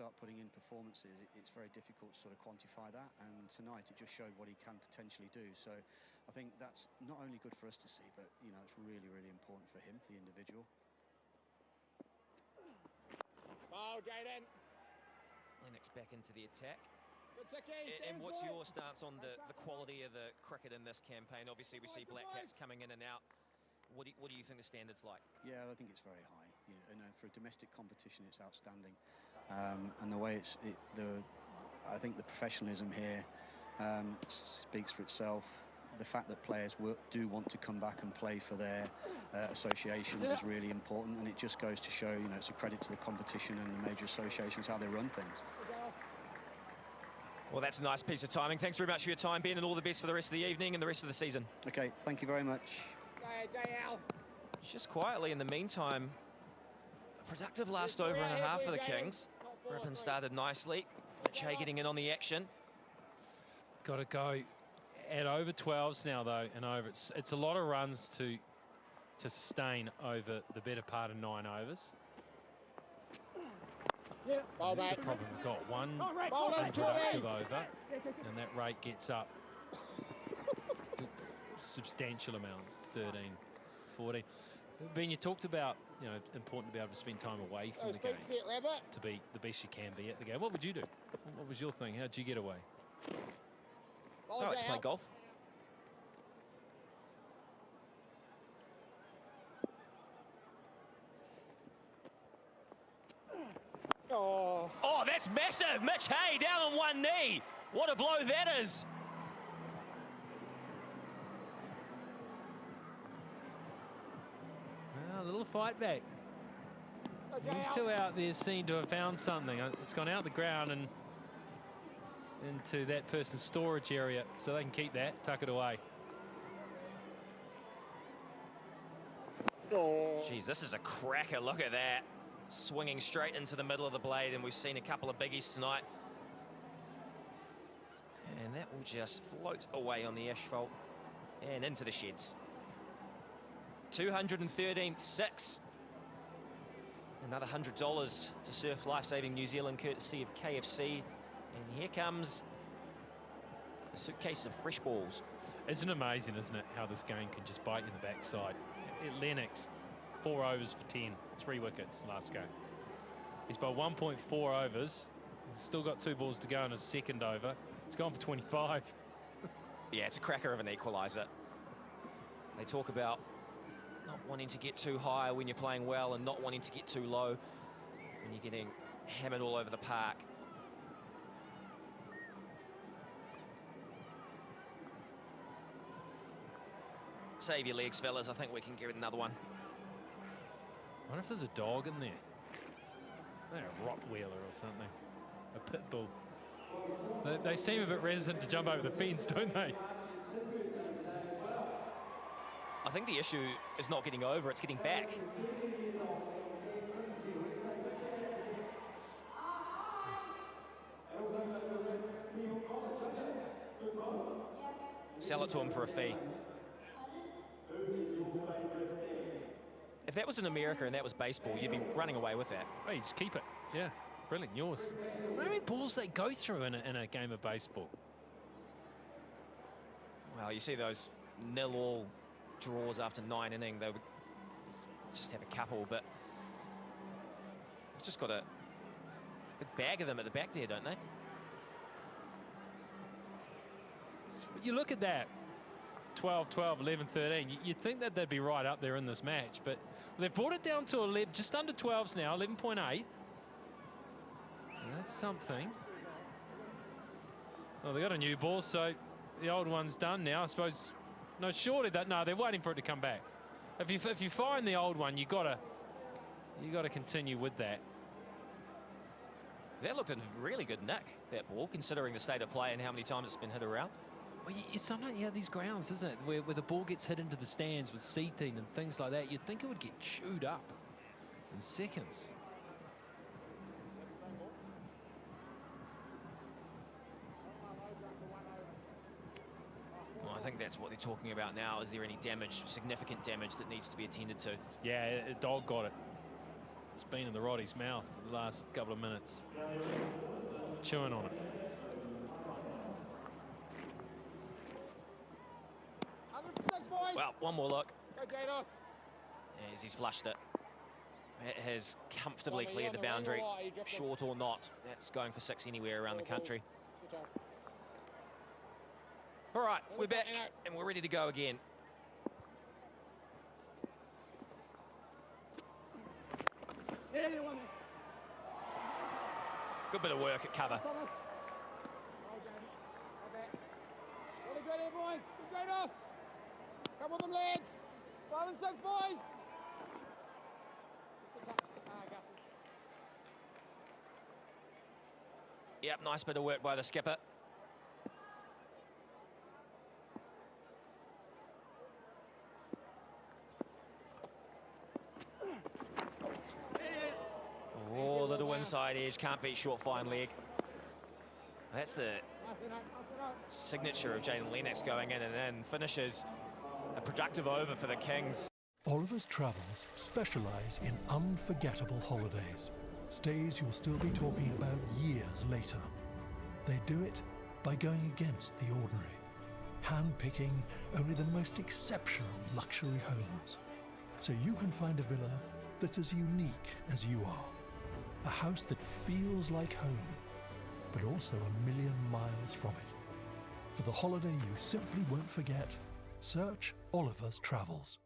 start putting in performances, it's very difficult to sort of quantify that. And tonight it just showed what he can potentially do. So I think that's not only good for us to see, but you know, it's really, really important for him, the individual. Oh, Jaden. Lennox back into the attack. And what's your stance on the quality of the cricket in this campaign? Obviously, we see Black Caps coming in and out. What do you think the standard's like? Yeah, I think it's very high. You know, for a domestic competition, it's outstanding. And the way I think the professionalism here speaks for itself. The fact that players do want to come back and play for their associations is really important, and it just goes to show, you know, it's a credit to the competition and the major associations how they run things. Well, that's a nice piece of timing. Thanks very much for your time, Ben, and all the best for the rest of the evening and the rest of the season. Okay, thank you very much. Just quietly in the meantime, a productive last over and a half for the Kings. Rippon started nicely. Mitch Hay getting in on the action. Got to go at over 12s now, though, and over. It's a lot of runs to sustain over the better part of 9 overs. Yeah. That's the problem we've got. One unproductive over, and that rate gets up substantial amounts, 13, 14. Ben, you talked about, you know, important to be able to spend time away from the game to be the best you can be at the game. What would you do? What was your thing? How'd you get away? I like to play golf. Oh, that's massive! Mitch Hay down on one knee. What a blow that is. A little fight back. These two out there seem to have found something. It's gone out the ground and into that person's storage area, so they can keep that, tuck it away. Jeez, this is a cracker. Look at that. Swinging straight into the middle of the blade, and we've seen a couple of biggies tonight. And that will just float away on the asphalt and into the sheds. 213th, 6. Another $100 to Surf Lifesaving New Zealand, courtesy of KFC. And here comes a suitcase of fresh balls. Isn't it amazing, isn't it, how this game can just bite you in the backside? Lennox, 4 overs for 10, 3 wickets last game. He's bowled 1.4 overs. He's still got 2 balls to go in his second over. He's gone for 25. Yeah, it's a cracker of an equaliser. They talk about not wanting to get too high when you're playing well and not wanting to get too low when you're getting hammered all over the park. Save your legs, fellas. I think we can give it another one. I wonder if there's a dog in there. They're a Rottweiler or something. A pit bull. They seem a bit reticent to jump over the fence, don't they? I think the issue is not getting over, it's getting back. Sell it to him for a fee. If that was in America and that was baseball, you'd be running away with that. Hey, just keep it. Yeah, brilliant, yours. How many balls they go through in a game of baseball? Well, you see those 0-all draws after 9 innings. They would just have a couple, but they've just got a big bag of them at the back there, don't they? But you look at that. 12, 12, 11, 13. You'd think that they'd be right up there in this match, but they've brought it down to 11, just under 12s now, 11.8. That's something. Well, they got a new ball, so the old one's done now. I suppose. No, surely that. No, they're waiting for it to come back. If you find the old one, you gotta continue with that. That looked a really good nick, that ball, considering the state of play and how many times it's been hit around. Well, sometimes you have these grounds, isn't it, where the ball gets hit into the stands with seating and things like that. You'd think it would get chewed up in seconds. Well, I think that's what they're talking about now. Is there any damage, significant damage, that needs to be attended to? Yeah, a dog got it. that's been in the Roddy's mouth for the last couple of minutes. Chewing on it. Well, one more look. Go, Jados. As he's flushed it. It has comfortably cleared the boundary, short or not. That's going for 6 anywhere around the country. All right, we're back and we're ready to go again. Good bit of work at cover. Really good here, boys. Good, Jados. Come on them, lads. 5 and 6, boys. Yep, nice bit of work by the skipper. Oh, little inside edge, can't beat short fine leg. That's the signature of Jaden Lennox going in and then finishes a productive over for the Kings. Oliver's Travels specialise in unforgettable holidays. Stays you'll still be talking about years later. They do it by going against the ordinary, hand-picking only the most exceptional luxury homes. So you can find a villa that's as unique as you are. A house that feels like home, but also a million miles from it. For the holiday you simply won't forget, search Oliver's Travels.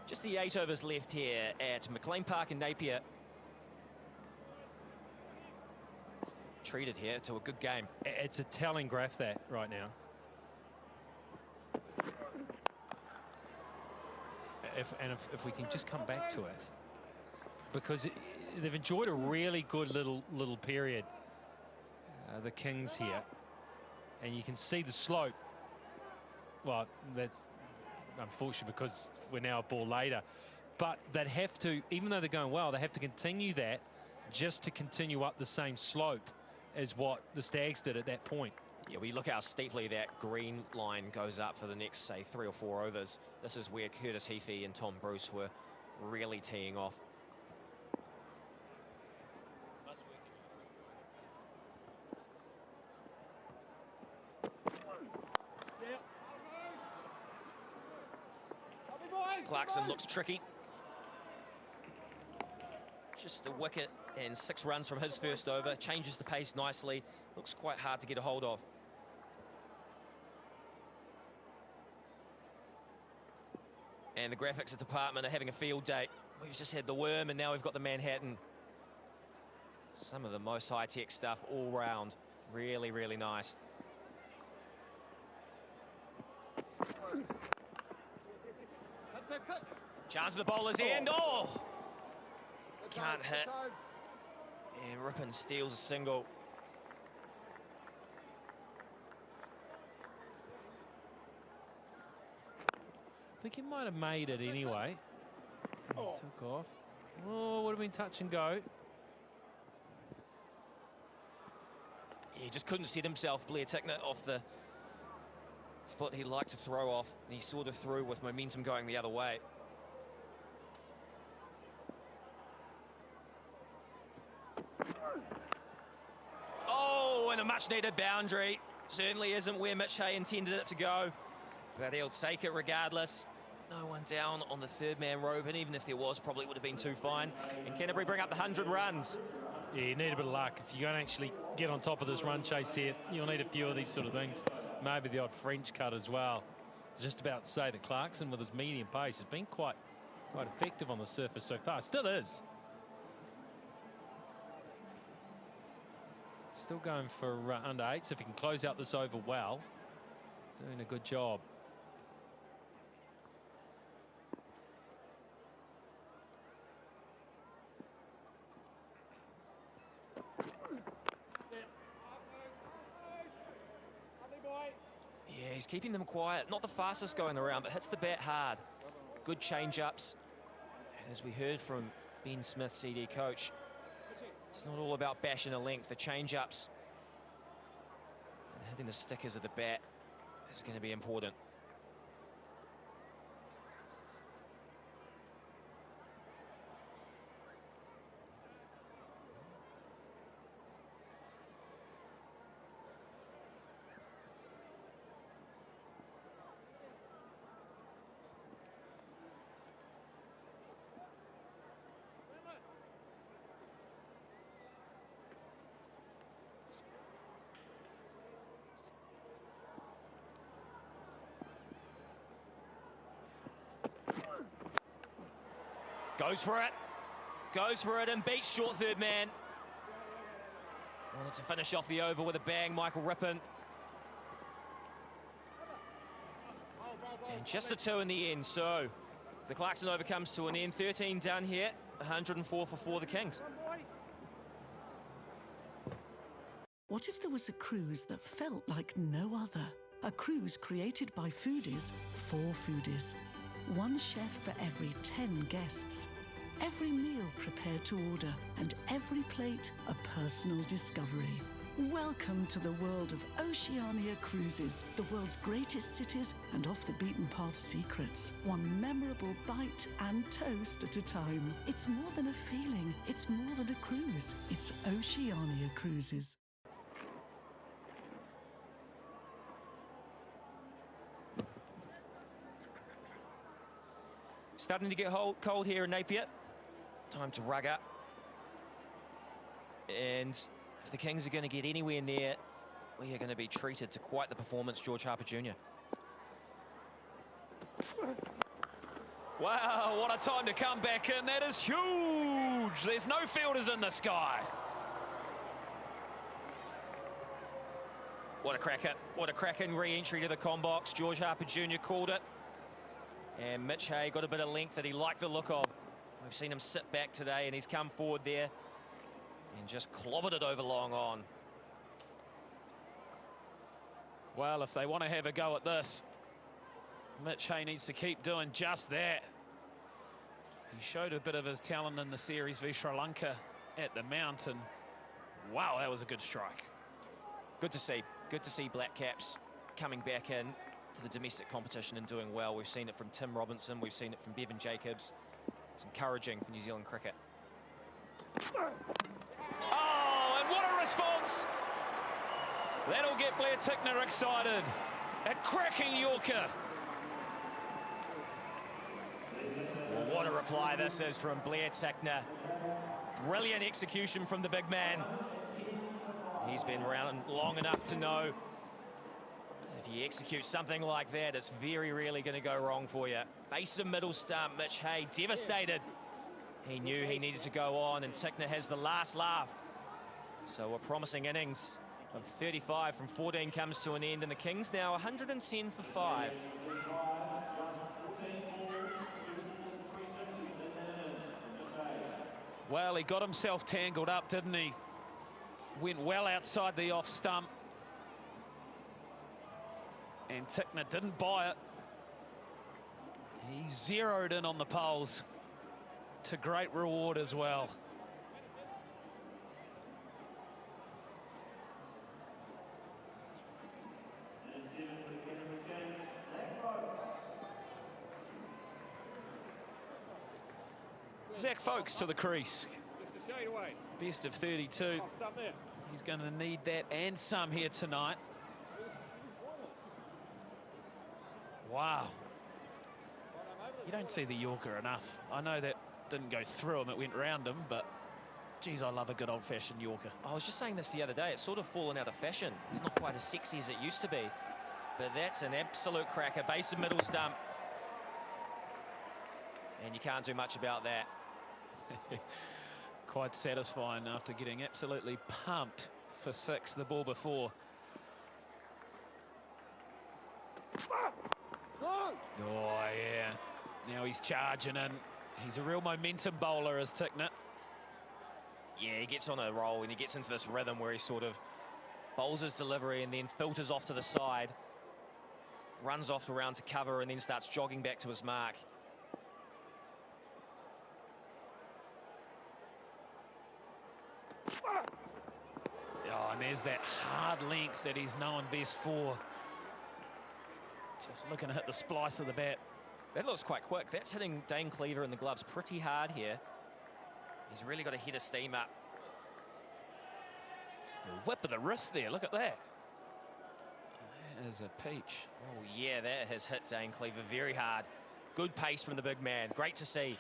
Just the 8 overs left here at McLean Park in Napier. Treated here to a good game. It's a telling graph that right now. If we can just come back to it, because they've enjoyed a really good little period, the Kings here, and you can see the slope. Well, that's unfortunate because we're now a ball later, but they'd have to, even though they're going well, they have to continue that just to continue up the same slope as what the Stags did at that point. Yeah, we look how steeply that green line goes up for the next, say, 3 or 4 overs. This is where Curtis Heafy and Tom Bruce were really teeing off. Clarkson looks tricky. Just a wicket and 6 runs from his first over. Changes the pace nicely. Looks quite hard to get a hold of. And the graphics department are having a field day. We've just had the Worm and now we've got the Manhattan. Some of the most high-tech stuff all round. Really, really nice. Chance of the bowler's end. Oh! Can't hit. And Rippon steals a single. I think he might have made it anyway. Took off. Oh, would have been touch and go. He just couldn't set himself, Blair Tickner, off the foot he liked to throw off. He sort of threw with momentum going the other way. Oh, and a much-needed boundary. Certainly isn't where Mitch Hay intended it to go, but he'll take it regardless. No one down on the third-man rope, and even if there was, probably would have been too fine. And Canterbury bring up the 100 runs. Yeah, you need a bit of luck. If you're going to actually get on top of this run chase here, you'll need a few of these sort of things. Maybe the odd French cut as well. Just about to say that Clarkson, with his medium pace, has been quite effective on the surface so far. Still is. Still going for under 8, so if he can close out this over well, doing a good job. Yeah, he's keeping them quiet. Not the fastest going around, but hits the bat hard. Good change-ups. As we heard from Ben Smith, CD coach, it's not all about bashing a length. The change-ups Hitting the stickers of the bat is going to be important. Goes for it and beats short third man. Wanted to finish off the over with a bang, Michael Rippon. And just the 2 in the end, so the Clarkson over comes to an end. 13 done here, 104 for 4 the Kings. What if there was a cruise that felt like no other? A cruise created by foodies for foodies. One chef for every 10 guests. Every meal prepared to order, and every plate a personal discovery. Welcome to the world of Oceania Cruises, the world's greatest cities and off-the-beaten-path secrets. One memorable bite and toast at a time. It's more than a feeling, it's more than a cruise. It's Oceania Cruises. Starting to get cold here in Napier. Time to rug up. And if the Kings are going to get anywhere near, we are going to be treated to quite the performance, George Harper Jr. Wow, what a time to come back in. That is huge. There's no fielders in the sky. What a cracker. What a cracking re-entry to the combox. George Harper Jr. called it. And Mitch Hay got a bit of length that he liked the look of. We've seen him sit back today, and he's come forward there and just clobbered it over long on. Well, if they want to have a go at this, Mitch Hay needs to keep doing just that. He showed a bit of his talent in the series v Sri Lanka at the Mount, and wow, that was a good strike. Good to see. Good to see Black Caps coming back in to the domestic competition and doing well. We've seen it from Tim Robinson. We've seen it from Bevan Jacobs. It's encouraging for New Zealand cricket. Oh, and what a response! That'll get Blair Tickner excited. A cracking Yorker. Well, what a reply this is from Blair Tickner. Brilliant execution from the big man. He's been around long enough to know if you execute something like that, it's very rarely going to go wrong for you. Base and middle stump, Mitch Hay devastated. He knew he needed to go on, and Tickner has the last laugh. So a promising innings of 35 from 14 comes to an end, and the Kings now 110 for 5. Well, he got himself tangled up, didn't he? Went well outside the off stump. And Tickner didn't buy it. He zeroed in on the poles to great reward as well. Zach Folkes to the crease. Just a shade away. Best of 32. I'll stop there. He's going to need that and some here tonight. Wow. You don't see the Yorker enough. I know that didn't go through him, it went round him, but geez, I love a good old-fashioned Yorker. I was just saying this the other day, it's sort of fallen out of fashion. It's not quite as sexy as it used to be, but that's an absolute cracker. Base and middle stump. And you can't do much about that. Quite satisfying after getting absolutely pumped for 6 the ball before. Oh, yeah. Now he's charging in. He's a real momentum bowler, as Tickner. Yeah, he gets on a roll and he gets into this rhythm where he sort of bowls his delivery and then filters off to the side, runs off around to cover, and then starts jogging back to his mark. Oh, and has that hard length that he's known best for. Just looking to hit the splice of the bat. That looks quite quick. That's hitting Dane Cleaver in the gloves pretty hard here. He's really got to hit a steam up. A whip of the wrist there, look at that. That is a peach. Oh yeah, that has hit Dane Cleaver very hard. Good pace from the big man, great to see.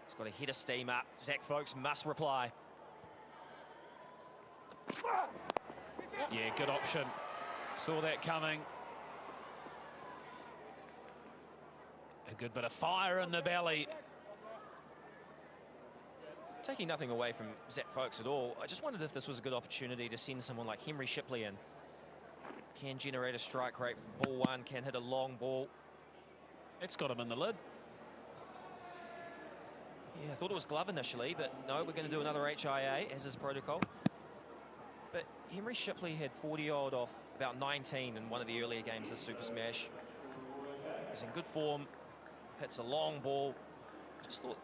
He's got to hit a steam up. Zach Folks must reply. Yeah, good option. Saw that coming. A good bit of fire in the belly. Taking nothing away from Zach Folks at all, I just wondered if this was a good opportunity to send someone like Henry Shipley in. Can generate a strike rate from ball one, can hit a long ball. It's got him in the lid. Yeah, I thought it was glove initially, but no, we're going to do another HIA, as is protocol. But Henry Shipley had 40-odd off about 19 in one of the earlier games of Super Smash. He's in good form, hits a long ball. Just thought,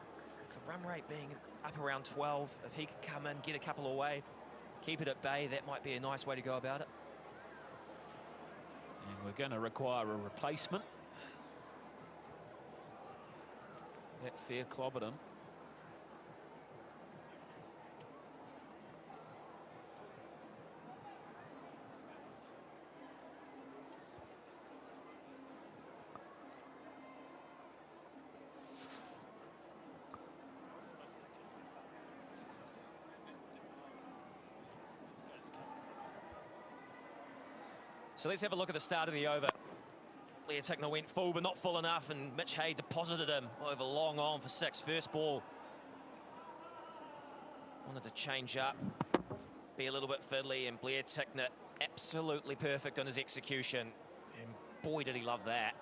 with the run rate being up around 12, if he could come in, get a couple away, keep it at bay, that might be a nice way to go about it. And we're going to require a replacement. That fair clobbered him. So let's have a look at the start of the over. Leah Tickner went full, but not full enough, and Mitch Hay deposited him over long on for 6. First ball. Wanted to change up, be a little bit fiddly, and Blair Tickner absolutely perfect on his execution. And boy, did he love that.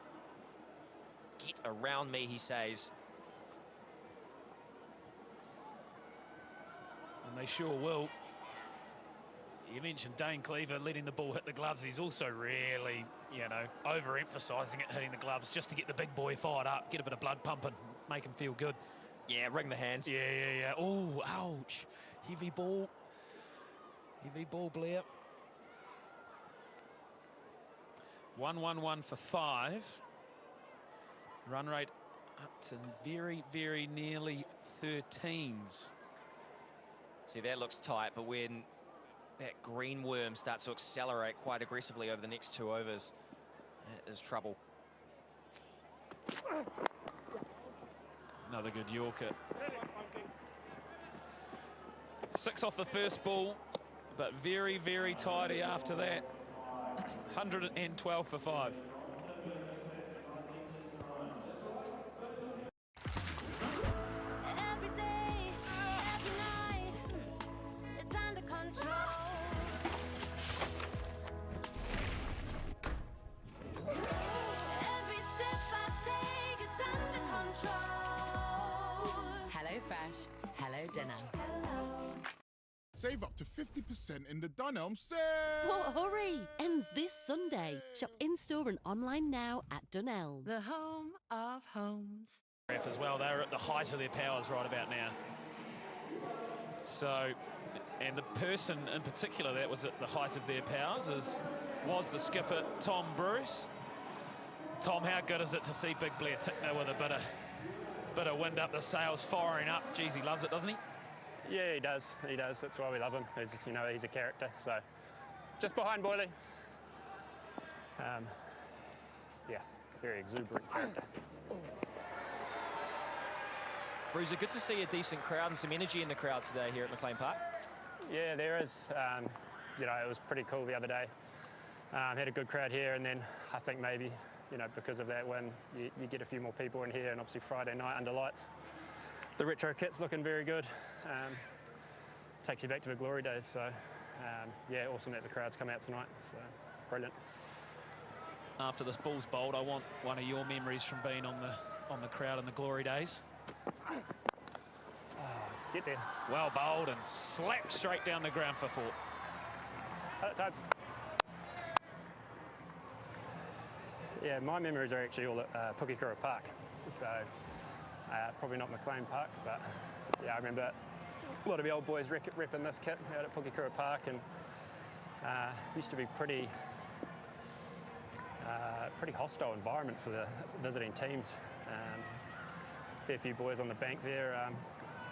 Get around me, he says. And they sure will. You mentioned Dane Cleaver letting the ball hit the gloves. He's also really, you know, overemphasising it hitting the gloves just to get the big boy fired up, get a bit of blood pumping, make him feel good. Yeah, ring the hands. Yeah. Oh, ouch. Heavy ball. Heavy ball, Blair. 1-1-1 for 5. Run rate up to very, very nearly 13s. See, that looks tight, but when that green worm starts to accelerate quite aggressively over the next 2 overs, that is trouble. Another good Yorker. 6 off the first ball, but very, very tidy after that. 112 for 5. Every day, every night, it's under control. Every step I take, it's under control. HelloFresh, hello dinner. Save up to 50% in the Dunelm sale! But hurry! Ends this Sunday. Shop in-store and online now at Dunelm. The home of homes. As well, they're at the height of their powers right about now. So, and the person in particular that was at the height of their powers was the skipper, Tom Bruce. Tom, how good is it to see Big Blair Tickner with a bit of wind up the sails, firing up? Geez, he loves it, doesn't he? Yeah, he does. He does. That's why we love him. You know, he's a character. So, just behind Boyley. Yeah, very exuberant character. Bruiser, good to see a decent crowd and some energy in the crowd today here at McLean Park. Yeah, there is. You know, it was pretty cool the other day. Had a good crowd here, and then I think maybe, you know, because of that win, you get a few more people in here, and obviously Friday night under lights. The retro kit's looking very good. Takes you back to the glory days. So, yeah, awesome that the crowds come out tonight. So, brilliant. After this ball's bowled, I want one of your memories from being on the crowd in the glory days. Get there. Well bowled and slapped straight down the ground for 4. Times. Yeah, my memories are actually all at Pukekura Park. So, probably not McLean Park, but yeah, I remember a lot of the old boys repping this kit out at Pukekura Park, and Used to be pretty hostile environment for the visiting teams. Fair few boys on the bank there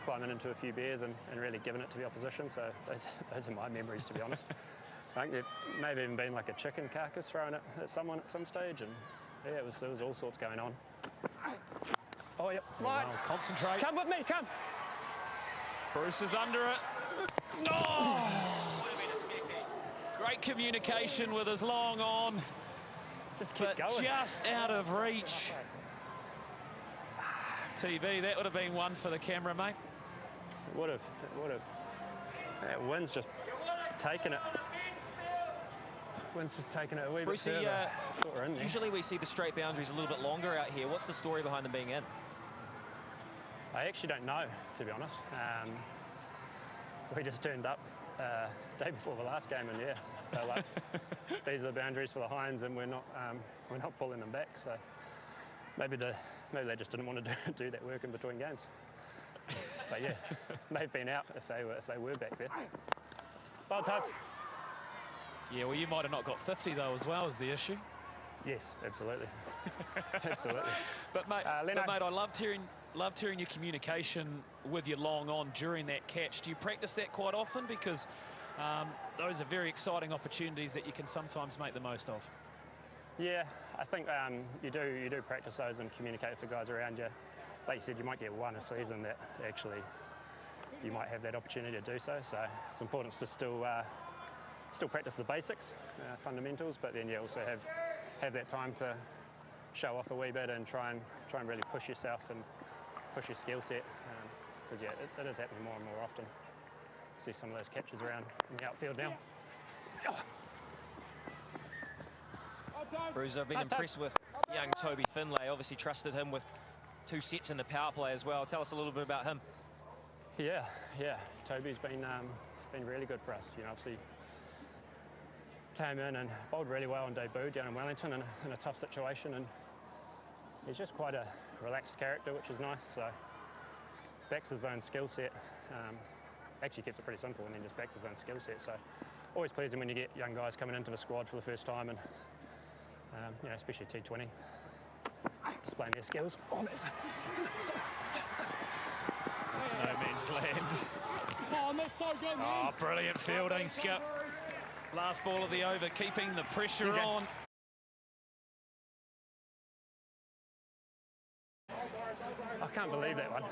climbing into a few beers and really giving it to the opposition. So those are my memories, to be honest. I think there may have even been like a chicken carcass thrown at someone at some stage, and yeah, there was all sorts going on. Oh, yep. Well, concentrate. Come with me, come. Bruce is under it. No! Great communication with his long on. Just keep going. Just out of reach. TV, that would have been one for the camera, mate. It would have. That wind's just taken it. Wind's just taken it a wee bit further. Usually we see the straight boundaries a little bit longer out here. What's the story behind them being in? I actually don't know, to be honest. We just turned up day before the last game, and yeah, they're like, these are the boundaries for the Hinds, and we're not pulling them back. So maybe they just didn't want to do that work in between games. But yeah, may have been out if they were back there. Well, Tubbs. Yeah, well, you might have not got 50 though, as well, is the issue. Yes, absolutely, absolutely. But mate, I loved hearing your communication with your long on during that catch. Do you practice that quite often? Because those are very exciting opportunities that you can sometimes make the most of. Yeah, I think you do practice those and communicate with the guys around you. Like you said, you might get one a season that actually you might have that opportunity to do so. So it's important to still practice the basics, fundamentals, but then you also have that time to show off a wee bit and try and really push yourself and push your skill set, because yeah, it is happening more and more often. See some of those catches around in the outfield now. Bruce, I've been impressed with young Toby Finlay. Obviously trusted him with 2 sets in the power play as well. Tell us a little bit about him. Yeah, Toby's been really good for us. You know, obviously came in and bowled really well on debut down in Wellington in a tough situation, and he's just quite a relaxed character, which is nice. So backs his own skill set. Actually keeps it pretty simple and then just backs his own skill set. So always pleasing when you get young guys coming into the squad for the first time, and you know, especially T20, displaying their skills. Oh, that's no man's land. Tom, that's so good, man. Oh, brilliant fielding, Skip. Last ball of the over, keeping the pressure on. I can't believe that one.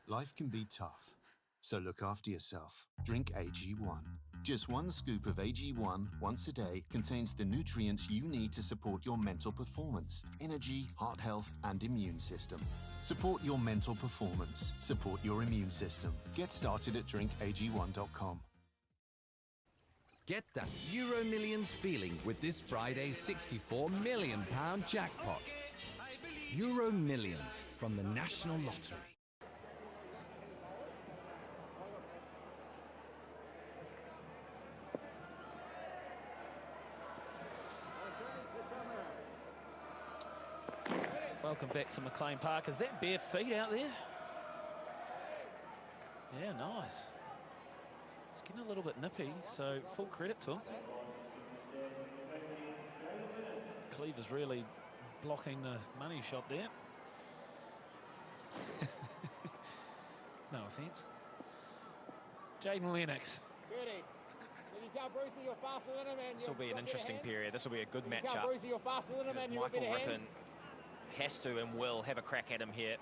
Life can be tough, so look after yourself. Drink AG1. Just 1 scoop of AG1 once a day contains the nutrients you need to support your mental performance, energy, heart health, and immune system. Support your mental performance. Support your immune system. Get started at drinkag1.com. Get that Euro Millions feeling with this Friday's £64 million jackpot. Euro Millions from the National Lottery. Welcome back to McLean Park. Is that bare feet out there? Yeah, nice. It's getting a little bit nippy, so full credit to him. Cleaver's really blocking the money shot there. No offence. Jaden Lennox. This will be an interesting period. This will be a good matchup. Because Michael Rippon has to and will have a crack at him here